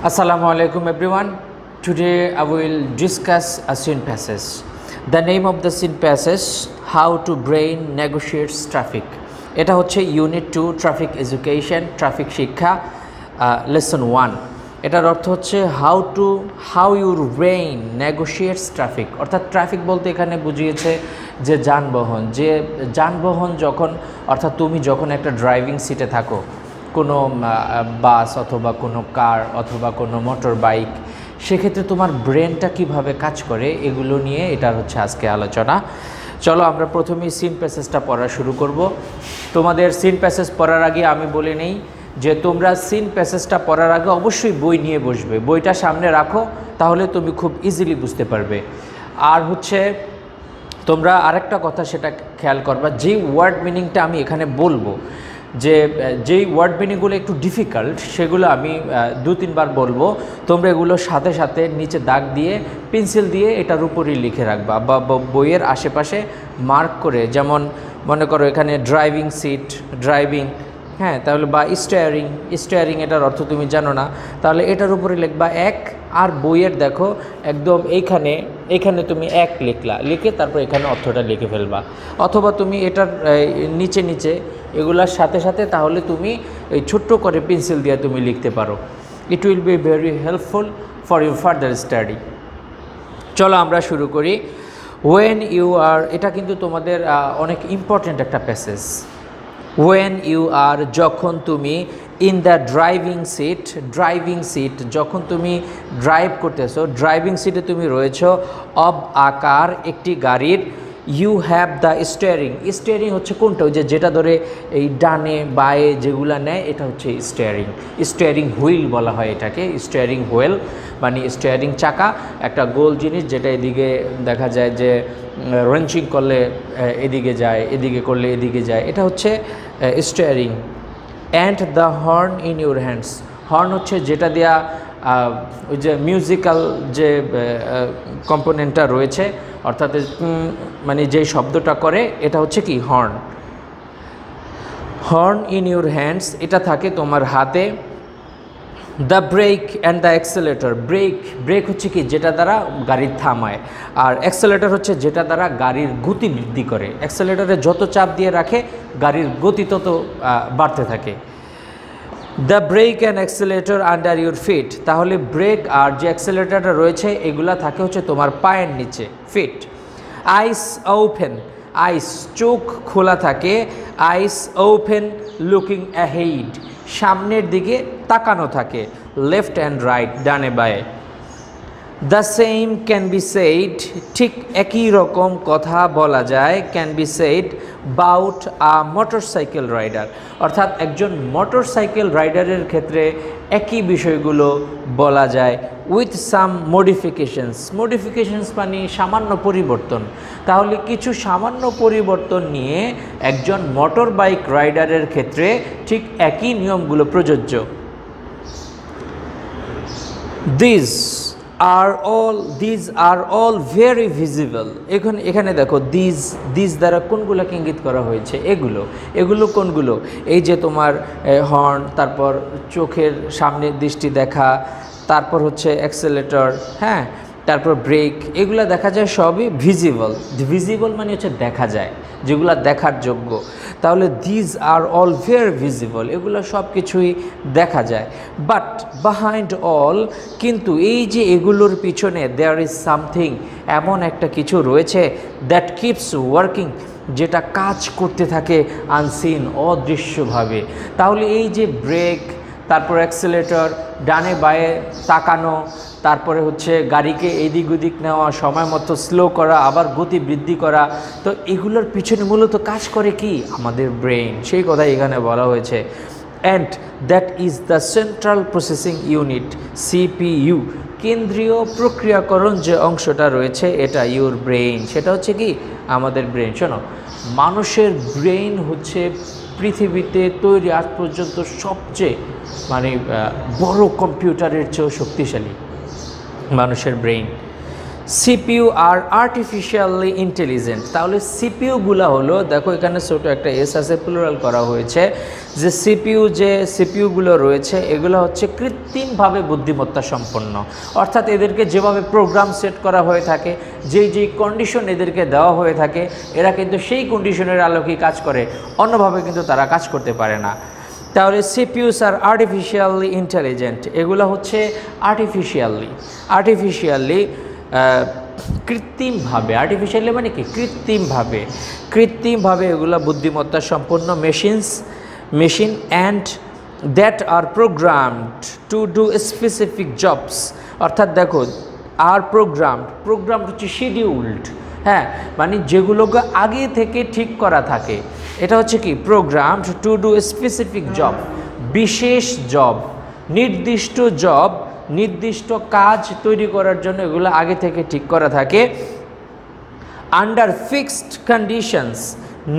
Assalamu alaikum everyone. Today I will discuss a scene passage. The name of the scene passage, How to Brain Negotiates Traffic. এটা হচ্ছে unit 2 traffic education traffic শিক্ষা lesson 1। এটার অর্থ হচ্ছে how your brain নেগোশিয়েটস traffic. অর্থাৎ traffic বলতে এখানে বুঝিয়েছে যে যানবাহন যখন অর্থাৎ তুমি যখন একটা ড্রাইভিং সিটে থাকো, কোনো বাস অথবা কোনো কার অথবা কোনো মোটর বাইক, সেক্ষেত্রে তোমার ব্রেনটা কিভাবে কাজ করে এগুলো নিয়ে এটার হচ্ছে আজকে আলোচনা। চলো আমরা প্রথমেই সিন প্যাসেজটা পড়া শুরু করব। তোমাদের সিন প্যাসেজ পড়ার আগে আমি বলে নেই যে তোমরা সিন প্যাসেজটা পড়ার আগে অবশ্যই বই নিয়ে বসবে, বইটা সামনে রাখো, তাহলে তুমি খুব ইজিলি বুঝতে পারবে। আর হচ্ছে তোমরা আরেকটা কথা সেটা খেয়াল করবা, যেই ওয়ার্ড মিনিংটা আমি এখানে বলবো, যেই ওয়ার্ড মিনিংগুলো একটু ডিফিকাল্ট সেগুলো আমি 2-3 বার বলবো, তোমরা এগুলো সাথে সাথে নিচে দাগ দিয়ে পেন্সিল দিয়ে এটার উপরই লিখে রাখবা বা বইয়ের আশেপাশে মার্ক করে। যেমন মনে করো এখানে ড্রাইভিং সিট, ড্রাইভিং, হ্যাঁ, তাহলে বা স্টিয়ারিং এটার অর্থ তুমি জানো না, তাহলে এটার উপরে লিখবা এক। আর বইয়ের দেখো একদম এইখানে তুমি এক লিখে তারপর এখানে অর্থটা লিখে ফেলবা, অথবা তুমি এটার নিচে এগুলার সাথে সাথে তাহলে তুমি এই ছোট্ট করে পেন্সিল দিয়ে তুমি লিখতে পারো। It will be very helpful for you further study. চলো আমরা শুরু করি। ওয়েন ইউ আর, এটা কিন্তু তোমাদের অনেক ইম্পর্ট্যান্ট একটা প্যাসেজ। ওয়েন ইউ আর, যখন তুমি ইন দ্য ড্রাইভিং সিট, যখন তুমি ড্রাইভ করতেছো, ড্রাইভিং সিটে তুমি রয়েছো, অব আকার, একটি গাড়ির, ইউ হ্যাভ দ্য স্টিয়ারিং হচ্ছে কোনটা, ওই যেটা ধরে এই ডানে বায়ে যেগুলো নেয়, এটা হচ্ছে স্টিয়ারিং হুইল বলা হয় এটাকে। স্টিয়ারিং হুইল মানে স্টিয়ারিং চাকা, একটা গোল জিনিস যেটা এদিকে দেখা যায় যে রেঞ্চিং করলে এদিকে যায়, এদিকে করলে এদিকে যায়, এটা হচ্ছে steering. And the horn in your hands, horn হচ্ছে যেটা দেয়া ওই যে মিউজিক্যাল যে কম্পোনেন্টটা রয়েছে, অর্থাৎ মানে যে শব্দটা করে এটা হচ্ছে কি হর্ন ইন ইউর হ্যান্ডস, এটা থাকে তোমার হাতে। The brake and the accelerator, brake হচ্ছে কি যেটা দ্বারা গাড়ির থামায়, আর অ্যাক্সেলেটর হচ্ছে যেটা দ্বারা গাড়ির গতি বৃদ্ধি করে। অ্যাক্সেলেটরে যত চাপ দিয়ে রাখে গাড়ির গতি তত বাড়তে থাকে। The brake and accelerator under your feet, তাহলে ব্রেক আর যে অ্যাক্সেলেটরটা রয়েছে এগুলা থাকে হচ্ছে তোমার পায়ের নিচে, ফিট। আইস ওপেন, আইস চোখ খোলা থাকে, আইস ওপেন লুকিং অ্যাহেড, সামনের দিকে তাকানো থাকে, লেফট অ্যান্ড রাইট, ডানে বায়ে। The same can be said, ঠিক একই রকম কথা বলা যায়, can be said about a motorcycle rider, অর্থাৎ একজন মোটরসাইকেল রাইডারের ক্ষেত্রে একই বিষয়গুলো বলা যায়, উইথ সাম মডিফিকেশনস মানে সামান্য পরিবর্তন। তাহলে কিছু সামান্য পরিবর্তন নিয়ে একজন মোটর বাইক রাইডারের ক্ষেত্রে ঠিক একই নিয়মগুলো প্রযোজ্য। These are all very visible। এখানে দেখো দিস দ্বারা কোনগুলোকে ইঙ্গিত করা হয়েছে, এগুলো কোনগুলো, এই যে তোমার হর্ন, তারপর চোখের সামনে দৃষ্টি দেখা, তারপর হচ্ছে অ্যাক্সেলেটর, হ্যাঁ, তারপর ব্রেক, এগুলো দেখা যায় সবই ভিজিবল মানে হচ্ছে দেখা যায়, যেগুলো দেখার যোগ্য। তাহলে these are all very visible, এগুলো সব কিছুই দেখা যায়। বাট বিহাইন্ড অল, কিন্তু এই যে এগুলোর পিছনে দেয়ার ইজ সামথিং, এমন একটা কিছু রয়েছে, দ্যাট কিপস ওয়ার্কিং, যেটা কাজ করতে থাকে, আনসিন, অদৃশ্যভাবে। তাহলে এই যে ব্রেক, তারপর অ্যাক্সেলেটর, ডানে বায়ে তাকানো, তারপরে হচ্ছে গাড়িকে এদিক ওদিক নেওয়া, সময় মতো স্লো করা, আবার গতি বৃদ্ধি করা, তো এগুলোর পিছনে মূলত কাজ করে কি আমাদের ব্রেন, সেই কথাই এখানে বলা হয়েছে। And that is the central processing unit, CPU, কেন্দ্রীয় প্রক্রিয়াকরণ যে অংশটা রয়েছে এটা ইউর ব্রেইন, সেটা হচ্ছে কি আমাদের ব্রেন। শোনো, মানুষের ব্রেইন হচ্ছে পৃথিবীতে তৈরি আজ পর্যন্ত সবচেয়ে বড় কম্পিউটারের চেয়েও শক্তিশালী মানুষের ব্রেইন। সিপিইউ আর আর্টিফিশিয়ালি ইন্টেলিজেন্ট। তাহলে সিপিইউগুলো হলো, দেখো এখানে ছোট একটা এস আছে, প্লুরাল করা হয়েছে, যে সিপিইউগুলো রয়েছে এগুলো হচ্ছে কৃত্রিমভাবে বুদ্ধিমত্তা সম্পন্ন। অর্থাৎ এদেরকে যেভাবে প্রোগ্রাম সেট করা হয়ে থাকে, যেই কন্ডিশন এদেরকে দেওয়া হয়ে থাকে, এরা কিন্তু সেই কন্ডিশনের আলোকেই কাজ করে, অন্যভাবে কিন্তু তারা কাজ করতে পারে না। তাহলে সিপিইউস আর আর্টিফিশিয়ালি ইন্টেলিজেন্ট, এগুলো হচ্ছে আর্টিফিশিয়ালি কৃত্রিমভাবে, আর্টিফিশিয়ালি মানে কি কৃত্রিমভাবে এগুলো বুদ্ধিমত্তা সম্পন্ন machine and that are programmed to do specific jobs. অর্থাৎ দেখো আর প্রোগ্রাম হচ্ছে শিডিউলড, হ্যাঁ, মানে যেগুলোকে আগে থেকে ঠিক করা থাকে, এটা হচ্ছে কি programmed to do specific job, বিশেষ জব, নির্দিষ্ট কাজ তৈরি করার জন্য এগুলো আগে থেকে ঠিক করা থাকে। আন্ডার ফিক্সড কন্ডিশনস,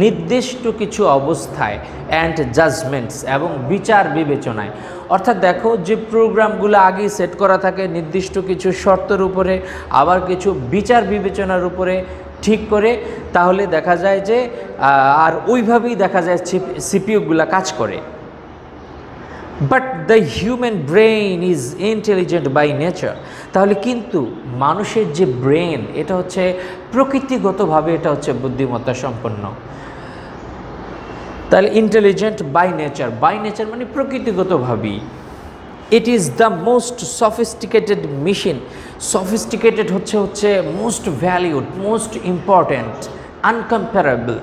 নির্দিষ্ট কিছু অবস্থায়, অ্যান্ড জাজমেন্টস, এবং বিচার বিবেচনায়। অর্থাৎ দেখো যে প্রোগ্রামগুলো আগেই সেট করা থাকে নির্দিষ্ট কিছু শর্তের উপরে, আবার কিছু বিচার বিবেচনার উপরে ঠিক করে, তাহলে দেখা যায় যে আর ওইভাবেই দেখা যায় সিপিইউগুলো কাজ করে। But the human brain is intelligent by nature. তাহলে কিন্তু মানুষের যে ব্রেন, এটা হচ্ছে প্রকৃতিগতভাবে এটা হচ্ছে বুদ্ধিমত্তা সম্পন্ন। তাহলে ইন্টেলিজেন্ট বাই নেচার মানে প্রকৃতিগতভাবেই। It is the most sophisticated machine, sophisticated হচ্ছে most valued, most important, uncomparable.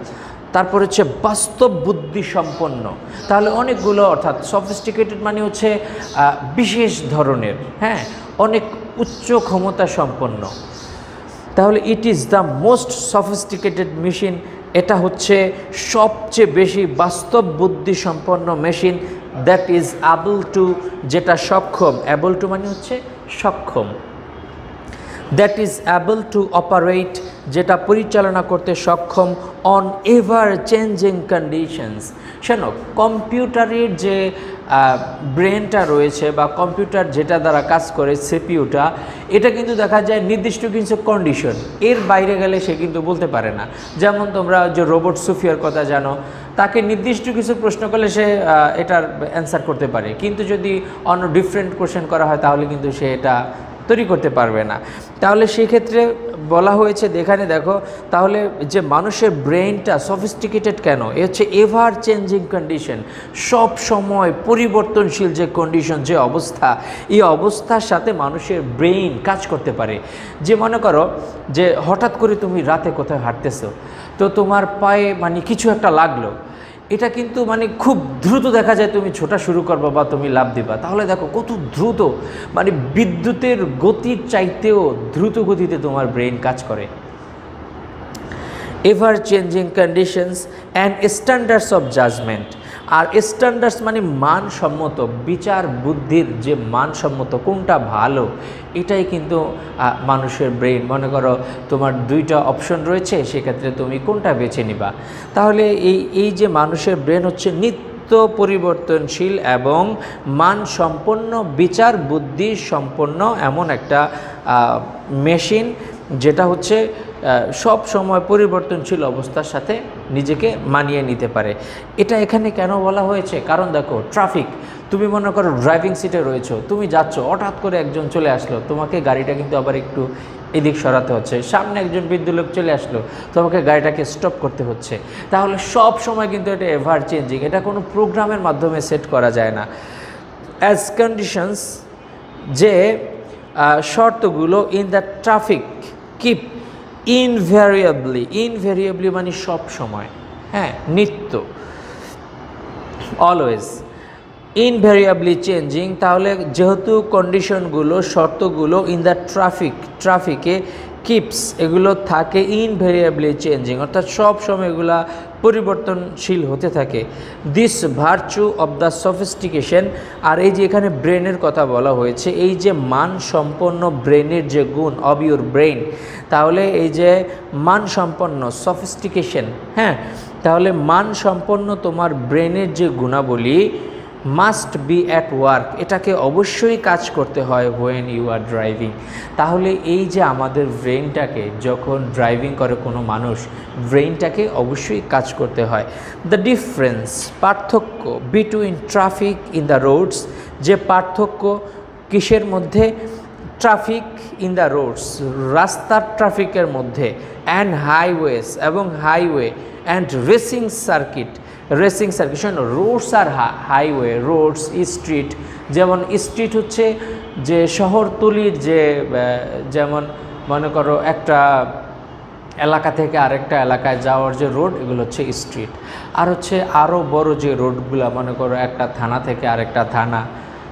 তারপর হচ্ছে বাস্তব বুদ্ধি সম্পন্ন। তাহলে অনেকগুলো, অর্থাৎ সফিস্টিকেটেড মানে হচ্ছে বিশেষ ধরনের, হ্যাঁ, অনেক উচ্চ ক্ষমতা সম্পন্ন। তাহলে ইট is the most sophisticated machine, এটা হচ্ছে সবচেয়ে বেশি বাস্তব বুদ্ধি সম্পন্ন machine. That is able to, যেটা সক্ষম, অ্যাবল টু মানে হচ্ছে সক্ষম, that is able to operate, যেটা পরিচালনা করতে সক্ষম, অন এভার চেঞ্জিং কন্ডিশনস। শোনো, কম্পিউটারের যে ব্রেনটা রয়েছে বা কম্পিউটার যেটা দ্বারা কাজ করে সিপিইউটা, এটা কিন্তু দেখা যায় নির্দিষ্ট কিছু কন্ডিশন, এর বাইরে গেলে সে কিন্তু বলতে পারে না। যেমন তোমরা যে রোবট সুফিয়ার কথা জানো, তাকে নির্দিষ্ট কিছু প্রশ্ন করলে সে এটার অ্যান্সার করতে পারে, কিন্তু যদি অন্য ডিফারেন্ট কোশ্চেন করা হয় তাহলে কিন্তু সে এটা তৈরি করতে পারবে না। তাহলে সেক্ষেত্রে বলা হয়েছে, এখানে দেখো, তাহলে যে মানুষের ব্রেনটা সফিস্টিকেটেড কেন, এ হচ্ছে এভার চেঞ্জিং কন্ডিশন, সব সময় পরিবর্তনশীল যে কন্ডিশন, যে অবস্থা, এই অবস্থার সাথে মানুষের ব্রেন কাজ করতে পারে। যে মনে করো যে হঠাৎ করে তুমি রাতে কোথাও হাঁটতেছো, তো তোমার পায়ে মানে কিছু একটা লাগলো, এটা কিন্তু মানে খুব দ্রুত দেখা যায় তুমি ছোটা শুরু করবা বা তুমি লাফ দিবা, তাহলে দেখো কত দ্রুত, মানে বিদ্যুতের গতির চাইতেও দ্রুত গতিতে তোমার ব্রেন কাজ করে। Ever changing conditions and standards of judgement. আর স্ট্যান্ডার্ডস মানে মানসম্মত, বিচার বুদ্ধির যে মানসম্মত, কোনটা ভালো, এটাই কিন্তু মানুষের ব্রেন। মনে করো তোমার দুইটা অপশন রয়েছে, সেক্ষেত্রে তুমি কোনটা বেছে নিবা। তাহলে এই যে মানুষের ব্রেন হচ্ছে নিত্য পরিবর্তনশীল এবং মানসম্পন্ন, বিচার বুদ্ধি সম্পন্ন এমন একটা মেশিন, যেটা হচ্ছে সব সময় পরিবর্তনশীল অবস্থার সাথে নিজেকে মানিয়ে নিতে পারে। এটা এখানে কেন বলা হয়েছে, কারণ দেখো ট্রাফিক, তুমি মনে করো ড্রাইভিং সিটে রয়েছো, তুমি যাচ্ছ, হঠাৎ করে একজন চলে আসলো, তোমাকে গাড়িটা কিন্তু আবার একটু এদিক সরাতে হচ্ছে, সামনে একজন বৃদ্ধ লোক চলে আসলো, তোমাকে গাড়িটাকে স্টপ করতে হচ্ছে। তাহলে সব সময় কিন্তু এটা এভার চেঞ্জিং, এটা কোনো প্রোগ্রামের মাধ্যমে সেট করা যায় না। অ্যাজ কন্ডিশনস, যে শর্তগুলো ইন দ্য ট্রাফিক কিপ ইনভ্যারিয়েবলি মানে সব সময়, হ্যাঁ, নিত্য, অলওয়েজ, ইনভ্যারিয়েবলি চেঞ্জিং। তাহলে যেহেতু কন্ডিশনগুলো, শর্তগুলো ইন দ্য ট্রাফিকে কিপস, এগুলো থাকে ইনভ্যারিয়েবলি চেঞ্জিং, অর্থাৎ সব সময় এগুলা পরিবর্তনশীল হতে থাকে। This virtue of the sophistication. আর এই যে এখানে ব্রেনের কথা বলা হয়েছে, এই যে মানসম্পন্ন ব্রেনের যে গুণ অব ইউর ব্রেন, তাহলে এই যে মানসম্পন্ন সফিস্টিকেশন, হ্যাঁ, তাহলে মানসম্পন্ন তোমার ব্রেনের যে গুণাবলী, মাস্ট বি অ্যাট ওয়ার্ক, এটাকে অবশ্যই কাজ করতে হয় হোয়েন ইউ আর ড্রাইভিং। তাহলে এই যে আমাদের ব্রেনটাকে যখন ড্রাইভিং করে কোনো মানুষ, ব্রেনটাকে অবশ্যই কাজ করতে হয়। দ্য ডিফারেন্স, পার্থক্য between traffic in the Rhodes, যে পার্থক্য কিসের মধ্যে? ট্রাফিক ইন দ্য রোডস, রাস্তার ট্রাফিকের মধ্যে, অ্যান্ড হাইওয়েজ এবং highway, and racing circuit, racing circuit শোনো, রোডস আর হাইওয়ে, রোডস স্ট্রিট, যেমন স্ট্রিট হচ্ছে যে শহরতলির যে যেমন মনে করো একটা এলাকা থেকে আরেকটা এলাকায় যাওয়ার যে রোড, এগুলো হচ্ছে স্ট্রিট। আর হচ্ছে আরও বড় যে রোডগুলো মনে করো একটা থানা থেকে আরেকটা থানা,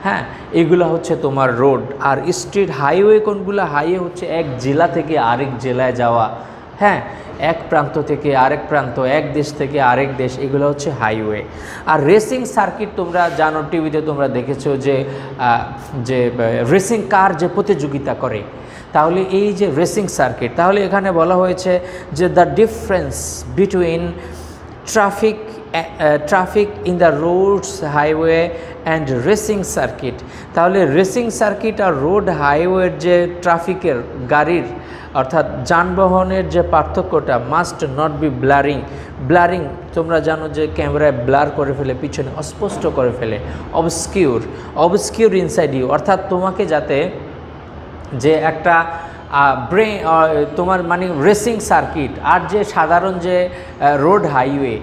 হ্যাঁ, এগুলো হচ্ছে তোমার রোড। আর স্ট্রিট, হাইওয়ে কোনগুলো? হাইওয়ে হচ্ছে এক জেলা থেকে আরেক জেলায় যাওয়া, হ্যাঁ, এক প্রান্ত থেকে আরেক প্রান্ত, এক দেশ থেকে আরেক দেশ, এগুলো হচ্ছে হাইওয়ে। আর রেসিং সার্কিট তোমরা জানো, টিভিতে তোমরা দেখেছো যে যে রেসিং কার যে প্রতিযোগিতা করে, তাহলে এই যে রেসিং সার্কিট, তাহলে এখানে বলা হয়েছে যে the difference between traffic in the roads, highway and racing circuit. তাহলে রেসিং সার্কিট আর রোড হাইওয়ের যে ট্রাফিকের গাড়ির অর্থাৎ যানবাহনের যে পার্থক্যটা, must not be blurring. Blurring তোমরা জানো যে ক্যামেরায় ব্লার করে ফেলে, পিছনে অস্পষ্ট করে ফেলে। অবস্কিউর ইনসাইড ইউ, অর্থাৎ তোমাকে যাতে যে একটা ব্রেন তোমার মানে রেসিং সার্কিট আর যে সাধারণ যে রোড হাইওয়ে,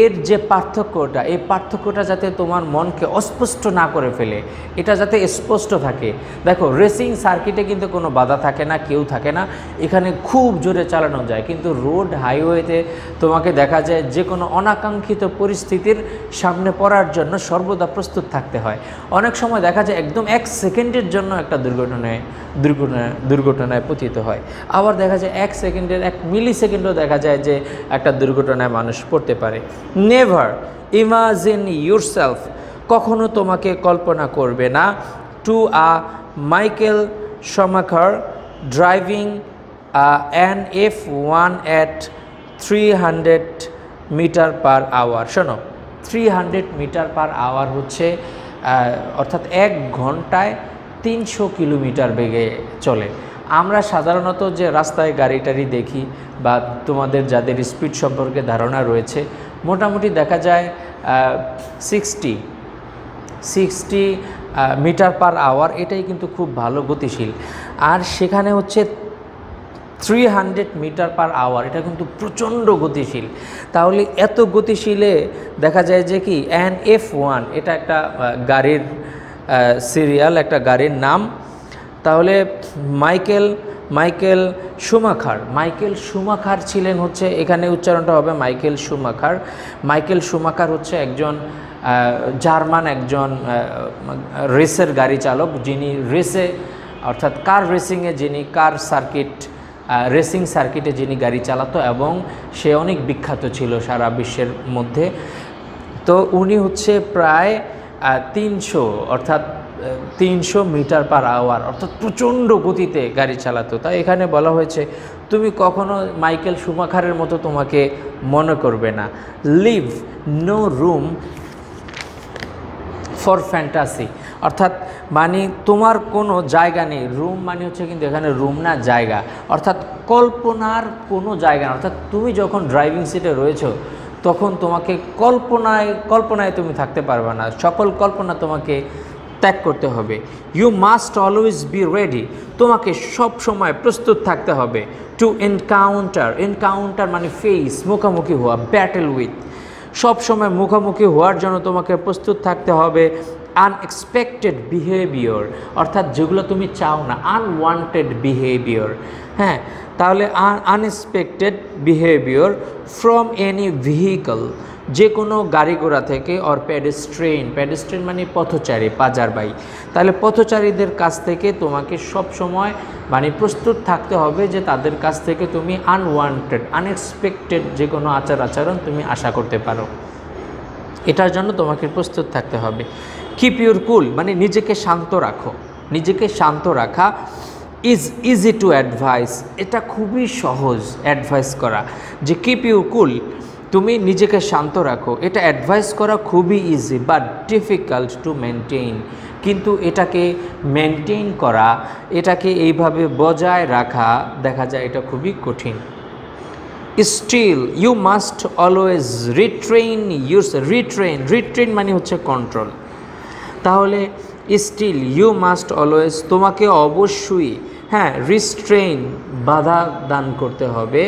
এর যে পার্থক্যটা, এই পার্থক্যটা যাতে তোমার মনকে অস্পষ্ট না করে ফেলে, এটা যাতে স্পষ্ট থাকে। দেখো রেসিং সার্কিটে কিন্তু কোনো বাধা থাকে না, কেউ থাকে না, এখানে খুব জোরে চালানো যায়। কিন্তু রোড হাইওয়েতে তোমাকে দেখা যায় যে কোনো অনাকাঙ্ক্ষিত পরিস্থিতির সামনে পড়ার জন্য সর্বদা প্রস্তুত থাকতে হয়। অনেক সময় দেখা যায় একদম 1 সেকেন্ডের জন্য একটা দুর্ঘটনায় পতিত হয়। আবার দেখা যায় 1 সেকেন্ডের 1 মিলি সেকেন্ডও দেখা যায় যে একটা দুর্ঘটনায় মানুষ পড়তে পারে। নেভার ইমাজিন ইউরসেলফ, কখনো তোমাকে কল্পনা করবে না, to Michael Schumacher driving an F1 at 300 metre per hour. শোনো, 300 মিটার পার আওয়ার হচ্ছে অর্থাৎ 1 ঘন্টায় 300 কিলোমিটার বেগে চলে। আমরা সাধারণত যে রাস্তায় গাড়ি টাড়ি দেখি বা তোমাদের যাদের স্পিড সম্পর্কে ধারণা রয়েছে, মোটামুটি দেখা যায় 60 মিটার পার আওয়ার, এটাই কিন্তু খুব ভালো গতিশীল। আর সেখানে হচ্ছে 300 মিটার পার আওয়ার, এটা কিন্তু প্রচণ্ড গতিশীল। তাহলে এত গতিশীলে দেখা যায় যে কি অ্যান F1, এটা একটা গাড়ির সিরিয়াল, একটা গাড়ির নাম। তাহলে মাইকেল শুমাখার ছিলেন হচ্ছে, এখানে উচ্চারণটা হবে মাইকেল শুমাখার হচ্ছে একজন জার্মান একজন রেসের গাড়ি চালক, যিনি রেসে অর্থাৎ কার রেসিংয়ে, যিনি কার সার্কিট রেসিং সার্কিটে যিনি গাড়ি চালাতো এবং সে অনেক বিখ্যাত ছিল সারা বিশ্বের মধ্যে। তো উনি হচ্ছে প্রায় 300 মিটার পার আওয়ার অর্থাৎ প্রচণ্ড গতিতে গাড়ি চালাতো। তাই এখানে বলা হয়েছে তুমি কখনো মাইকেল শুমাখারের মতো তোমাকে মনে করবে না। Leave no room for fantasy, অর্থাৎ মানে তোমার কোনো জায়গা নেই। রুম মানে হচ্ছে কিন্তু এখানে রুম না, জায়গা, অর্থাৎ কল্পনার কোনো জায়গা না। অর্থাৎ তুমি যখন ড্রাইভিং সিটে রয়েছো তখন তোমাকে কল্পনায় তুমি থাকতে পারবে না, সকল কল্পনা তোমাকে ত্যাগ করতে হবে। You must always be ready, তোমাকে সব সময় প্রস্তুত থাকতে হবে। টু এনকাউন্টার মানে ফেস, মুখোমুখি হওয়া, ব্যাটেল উইথ, সব সময় মুখোমুখি হওয়ার জন্য তোমাকে প্রস্তুত থাকতে হবে। আনএক্সপেক্টেড বিহেভিয়ার, অর্থাৎ যেগুলো তুমি চাও না, আনওয়ান্টেড বিহেভিয়ার, হ্যাঁ, তাহলে unexpected behaviour from any vehicle, যে কোনো গাড়ি ঘোড়া থেকে, অর প্যাডেস্ট্রিয়ান মানে পথচারী, পাজারবাই, তাহলে পথচারীদের কাছ থেকে তোমাকে সব সময় মানে প্রস্তুত থাকতে হবে যে তাদের কাছ থেকে তুমি আনওয়ান্টেড আনএক্সপেক্টেড যে কোনো আচরণ তুমি আশা করতে পারো, এটার জন্য তোমাকে প্রস্তুত থাকতে হবে। কিপ ইউর কুল মানে নিজেকে শান্ত রাখা। ইজ ইজি টু অ্যাডভাইস, এটা খুবই সহজ অ্যাডভাইস করা, যে কিপ ইউর কুল তুমি নিজেকে শান্ত রাখো। এটা অ্যাডভাইস করা খুবই easy but difficult to maintain, কিন্তু এটাকে মেনটেইন করা, এটাকে এইভাবে বজায় রাখা দেখা যায় এটা খুবই কঠিন। স্টিল ইউ মাস্ট অলওয়েজ রিট্রেন রিট্রেন মানে হচ্ছে কন্ট্রোল। তাহলে স্টিল ইউ মাস্ট অলওয়েজ, তোমাকে অবশ্যই রিস্ট্রেইন বাধা দান করতে হবে,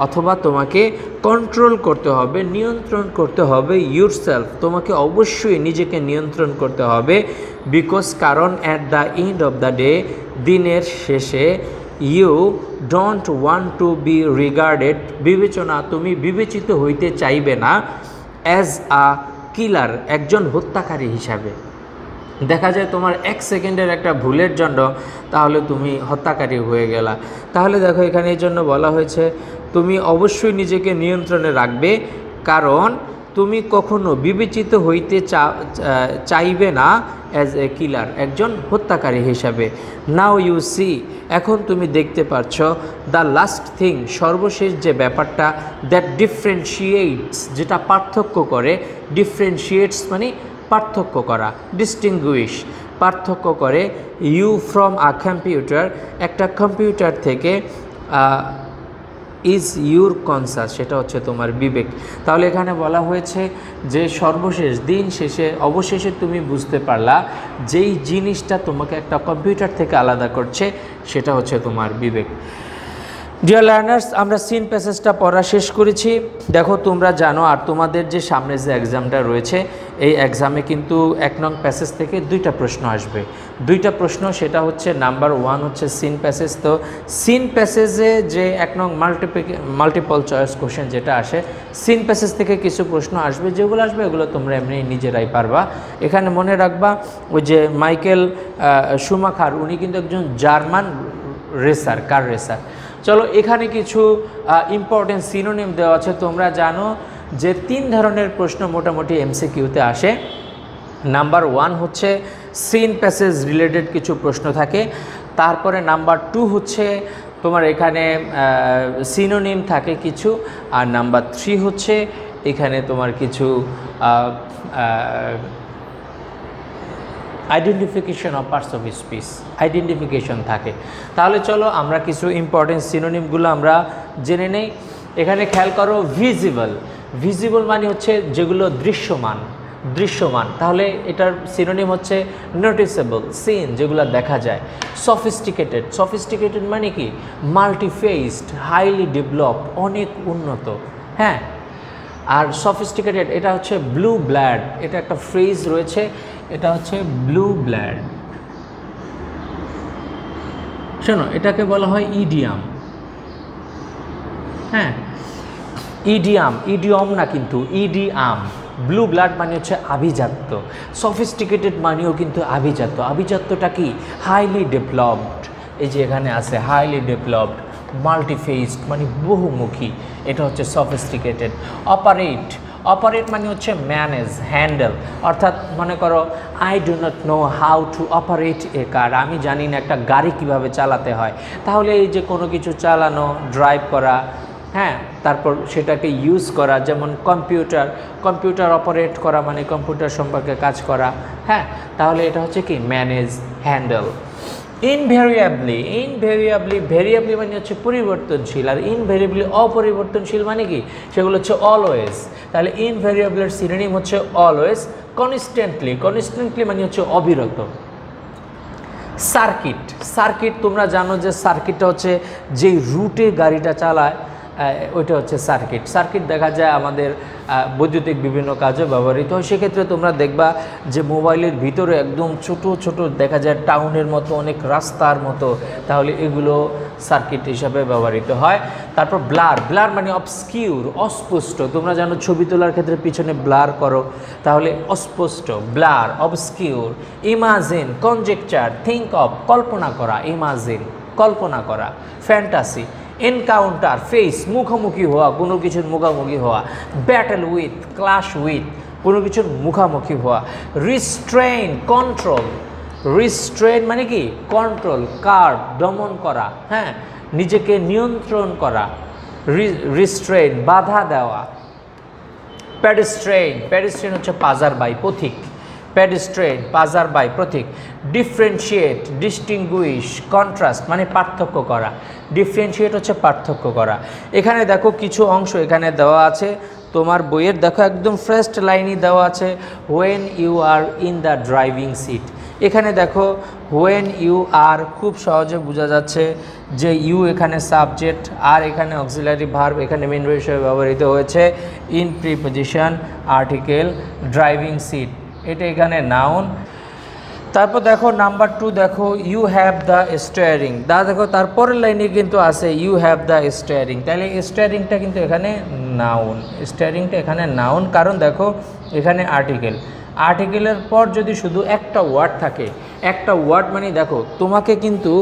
অথবা তোমাকে কন্ট্রোল করতে হবে, নিয়ন্ত্রণ করতে হবে ইউরসেলফ, তোমাকে অবশ্যই নিজেকে নিয়ন্ত্রণ করতে হবে। বিকজ কারণ at the end of the day, দিনের শেষে you don't want to be regarded, তুমি বিবেচিত হইতে চাইবে না অ্যাজ আ কিলার, একজন হত্যাকারী হিসাবে। দেখা যায় তোমার 1 সেকেন্ডের একটা ভুলের জন্য তাহলে তুমি হত্যাকারী হয়ে গেলা। তাহলে দেখো এখানে এই জন্য বলা হয়েছে তুমি অবশ্যই নিজেকে নিয়ন্ত্রণে রাখবে, কারণ তুমি কখনো বিবেচিত হইতে চাইবে না অ্যাজ এ কিলার, একজন হত্যাকারী হিসাবে। নাও ইউ সি, এখন তুমি দেখতে পাচ্ছ দ্য লাস্ট থিং, সর্বশেষ যে ব্যাপারটা, দ্যাট ডিফারেন্সিয়েটস, যেটা পার্থক্য করে, ডিফারেন্সিয়েটস মানে পার্থক্য করা, ডিস্টিংগুইশ পার্থক্য করে, ইউ ফ্রম আ কম্পিউটার, একটা কম্পিউটার থেকে, ইজ ইউর কনসাস, সেটা হচ্ছে তোমার বিবেক। তাহলে এখানে বলা হয়েছে যে সর্বশেষ দিন শেষে অবশেষে তুমি বুঝতে পারলা যেই জিনিসটা তোমাকে একটা কম্পিউটার থেকে আলাদা করছে সেটা হচ্ছে তোমার বিবেক। ডিয়ার লার্নার্স, আমরা সিন প্যাসেজটা পড়া শেষ করেছি। দেখো তোমরা জানো আর তোমাদের যে সামনে যে এক্সামটা রয়েছে এই এক্সামে কিন্তু 1 নং প্যাসেজ থেকে 2টা প্রশ্ন আসবে। 2টা প্রশ্ন, সেটা হচ্ছে নাম্বার 1 হচ্ছে সিন প্যাসেজ। তো সিন প্যাসেজে যে 1 নং মাল্টিপল চয়েস কোশ্চেন যেটা আসে, সিন প্যাসেজ থেকে কিছু প্রশ্ন আসবে, যেগুলো আসবে এগুলো তোমরা এমনি নিজেরাই পারবা। এখানে মনে রাখবা ওই যে মাইকেল শুমাখার, উনি কিন্তু একজন জার্মান রেসার, কার রেসার। চলো এখানে কিছু ইম্পর্টেন্ট সিনোনিম দেওয়া আছে। তোমরা জানো যে 3 ধরনের প্রশ্ন মোটামুটি এমসিকিউতে আসে। নাম্বার 1 হচ্ছে সিন প্যাসেজ রিলেটেড কিছু প্রশ্ন থাকে। তারপরে নাম্বার 2 হচ্ছে তোমার এখানে সিনোনিম থাকে কিছু। আর নাম্বার 3 হচ্ছে এখানে তোমার কিছু identification of parts of speech, identification থাকে। তাহলে চলো আমরা কিছু ইম্পর্টেন্ট সিনোনিমগুলো আমরা জেনে নেই। এখানে খেয়াল করো, ভিজিবল মানে হচ্ছে যেগুলো দৃশ্যমান, তাহলে এটার সিনোনিম হচ্ছে নোটিসেবল, সিন, যেগুলো দেখা যায়। সফিস্টিকেটেড মানে কি, মাল্টিফেসড, হাইলি ডেভেলপড, অনেক উন্নত। আর সফিস্টিকেটেড এটা হচ্ছে ব্লু ব্লাড, এটা একটা ফ্রেজ রয়েছে, এটা হচ্ছে ব্লু ব্লাড। শোনো, এটাকে বলা হয় ইডিয়াম। ইডিয়ম না কিন্তু ইডিয়াম। ব্লু ব্লাড মানে হচ্ছে আভিজাত্য, সফিস্টিকেটেড মানেও কিন্তু আভিজাত্যটা কি, হাইলি ডেভেলপড। এই যে এখানে আছে হাইলি ডেভেলপড, মাল্টিফেসড মানে বহুমুখী, এটা হচ্ছে সফিস্টিকেটেড। অপারেট মানে হচ্ছে ম্যানেজ, হ্যান্ডেল, অর্থাৎ মনে করো I do not know how to operate a car, আমি জানি না একটা গাড়ি কিভাবে চালাতে হয়। তাহলে এই যে কোনো কিছু চালানো, ড্রাইভ করা, তারপর সেটাকে ইউজ করা, যেমন কম্পিউটার অপারেট করা মানে কম্পিউটার সম্পর্কে কাজ করা। তাহলে এটা হচ্ছে কি, ম্যানেজ, হ্যান্ডেল। ভেরিয়েবলি মানে হচ্ছে পরিবর্তনশীল, আর ইনভেরিয়েবলি অপরিবর্তনশীল মানে কি, সেগুলো হচ্ছে অলওয়েজ। তাহলে ইনভেরিয়েবলের সিনোনিম হচ্ছে অলওয়েজ। কনস্ট্যান্টলি মানে হচ্ছে অবিরত। সার্কিট তোমরা জানো যে সার্কিটটা হচ্ছে যেই রুটে গাড়িটা চালায় ওইটা হচ্ছে সার্কিট দেখা যায় আমাদের বৈদ্যুতিক বিভিন্ন কাজে ব্যবহৃত হয়। সেক্ষেত্রে তোমরা দেখবা যে মোবাইলের ভিতরে একদম ছোট দেখা যায় টাউনের মতো অনেক রাস্তার মতো, তাহলে এগুলো সার্কিট হিসাবে ব্যবহৃত হয়। তারপর ব্লার মানে অবস্কিউর, অস্পষ্ট। তোমরা জানো ছবি তোলার ক্ষেত্রে পিছনে ব্লার করো, তাহলে অস্পষ্ট, blur, obscure. Imagine, conjecture, think of, কল্পনা করা, ইমাজিন কল্পনা করা। ফ্যান্টাসি, এনকাউন্টার, ফেস, মুখোমুখি হওয়া, কোনো কিছুর মুখোমুখি হওয়া। ব্যাটেল উইথ, ক্লাশ উইথ, কোনো কিছুর মুখোমুখি হওয়া। রিস্ট্রেন মানে কি, কন্ট্রোল, কার্ভ, দমন করা, নিজেকে নিয়ন্ত্রণ করা। রিস্ট্রেন বাধা দেওয়া। প্যাডেস্ট্রেইন, প্যাডেস্ট্রেইন হচ্ছে পাজার বাই, পথিক। প্যাডেস্ট্রেইন, পাজার বাই, পথিক। ডিফারেন্সিয়েট, ডিস্টিংগুইশ, কন্ট্রাস্ট মানে পার্থক্য করা। ডিফারেন্সিয়েট হচ্ছে পার্থক্য করা। এখানে দেখো কিছু অংশ এখানে দেওয়া আছে, তোমার বইয়ের দেখো একদম ফার্স্ট লাইনই দেওয়া আছে, when you are in the driving seat. এখানে দেখো হোয়েন ইউ আর খুব সহজে বোঝা যাচ্ছে যে ইউ এখানে সাবজেক্ট, আর এখানে অক্সিলারি ভার্ব, এখানে মেইন ভার্ব হিসেবে ব্যবহৃত হয়েছে। In preposition, article, driving seat, এটা এখানে নাউন। তারপর দেখো নাম্বার 2, দেখো ইউ হ্যাভ দ্য স্টিয়ারিং। দেখো তারপরের লাইনে কিন্তু আছে ইউ হ্যাভ দ্য স্টিয়ারিং, তাহলে স্টিয়ারিংটা কিন্তু এখানে নাউন। স্টিয়ারিংটা এখানে নাউন, কারণ দেখো এখানে আর্টিকেল, আর্টিকেলের পর যদি শুধু একটা ওয়ার্ড থাকে, একটা ওয়ার্ড মানে দেখো তোমাকে কিন্তু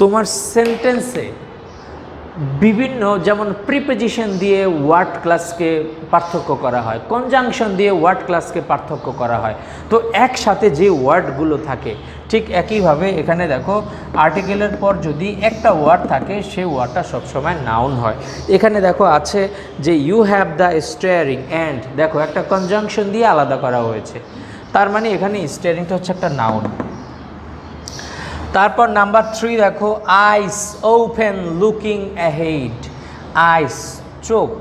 তোমার সেন্টেন্সে বিভিন্ন, যেমন প্রিপোজিশন দিয়ে ওয়ার্ড ক্লাসকে পার্থক্য করা হয়, কনজাংশন দিয়ে ওয়ার্ড ক্লাসকে পার্থক্য করা হয়, তো একসাথে যে ওয়ার্ডগুলো থাকে ঠিক একইভাবে এখানে দেখো আর্টিকেলের পর যদি একটা ওয়ার্ড থাকে সেই ওয়ার্ডটা সবসময় নাউন হয়। এখানে দেখো আছে যে you have the steering and, দেখো একটা কনজাংশন দিয়ে আলাদা করা হয়েছে, তার মানে এখানে স্টিয়ারিংটা হচ্ছে একটা নাউন। তারপর নাম্বার 3 দেখো আইস ওপেন লুকিং অ্যাহেড। আইস চোখ,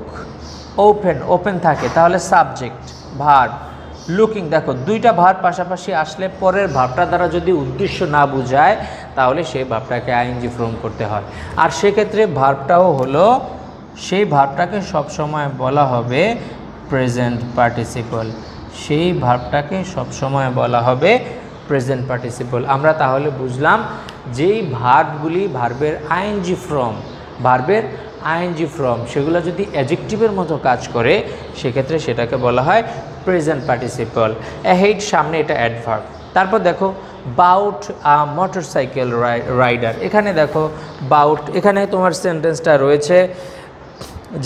ওপেন, ওপেন থাকে তাহলে সাবজেক্ট, ভার্ব। লুকিং দেখো দুইটা ভার্ব পাশাপাশি আসলে পরের ভার্বটা দ্বারা যদি উদ্দেশ্য না বোঝায় তাহলে সেই ভার্বটাকে আইএনজি ফর্ম করতে হয়, আর সেক্ষেত্রে ভার্বটাও হলো, সেই ভার্বটাকে সবসময় বলা হবে প্রেজেন্ট পার্টিসিপল। সেই ভার্বটাকে সবসময় বলা হবে প্রেজেন্ট পার্টিসিপল। আমরা তাহলে বুঝলাম যেই ভার্বগুলি ভার্বের আইএনজি ফর্ম, ভার্বের আইএনজি ফর্ম সেগুলো যদি অ্যাডজেক্টিভের মতো কাজ করে সেক্ষেত্রে সেটাকে বলা হয় প্রেজেন্ট পার্টিসিপল। অ্যাহেড সামনে, এটা অ্যাডভার্ব। তারপর দেখো বাউট আ মোটরসাইকেল রাইডার। এখানে দেখো বাউট, এখানে তোমার সেন্টেন্সটা রয়েছে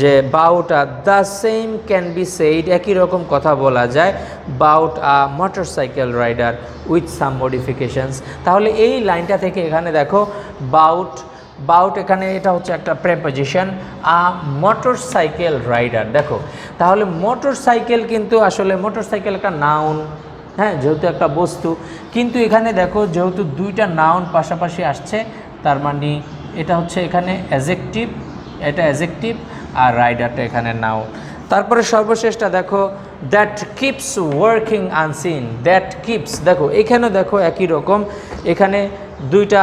যে about a the same can be said, একই রকম কথা বলা যায় about a motorcycle rider with some modifications. তাহলে এই লাইনটা থেকে এখানে দেখো বাউট, বাউট এখানে এটা হচ্ছে একটা প্রেপোজিশন, আ মোটরসাইকেল রাইডার। দেখো তাহলে মোটরসাইকেল কিন্তু আসলে মোটরসাইকেল একটা নাউন, হ্যাঁ, যেহেতু একটা বস্তু, কিন্তু এখানে দেখো যেহেতু দুইটা নাউন পাশাপাশি আসছে তার মানে এটা হচ্ছে এখানে অ্যাডজেক্টিভ, এটা অ্যাডজেক্টিভ, আর রাইডারটা এখানে নাউন। তারপরে সর্বশেষটা দেখো that keeps working unseen. That keeps, দেখো এখানে দেখো একই রকম, এখানে দুইটা,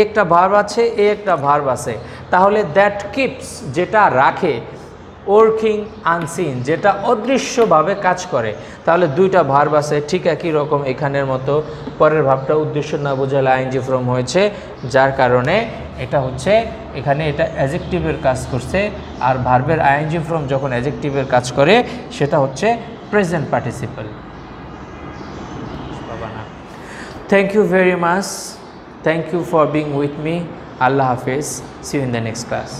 একটা ভার্ব আছে, একটা ভার্ব আছে, তাহলে দ্যাট কিপস যেটা রাখে, ওয়ার্কিং আনসিন যেটা অদৃশ্যভাবে কাজ করে, তাহলে দুইটা ভার্ব আছে, ঠিক একই রকম এখানের মতো পরের ভাবটা উদ্দেশ্য না বোঝালে আইএনজি ফর্ম হয়েছে, যার কারণে এটা হচ্ছে এখানে এটা অ্যাডজেক্টিভের কাজ করছে, আর ভার্বের আইএনজি ফর্ম যখন অ্যাডজেক্টিভের কাজ করে সেটা হচ্ছে present participle. Thank you very much, thank you for being with me. আল্লাহ হাফেজ, see you in the next class.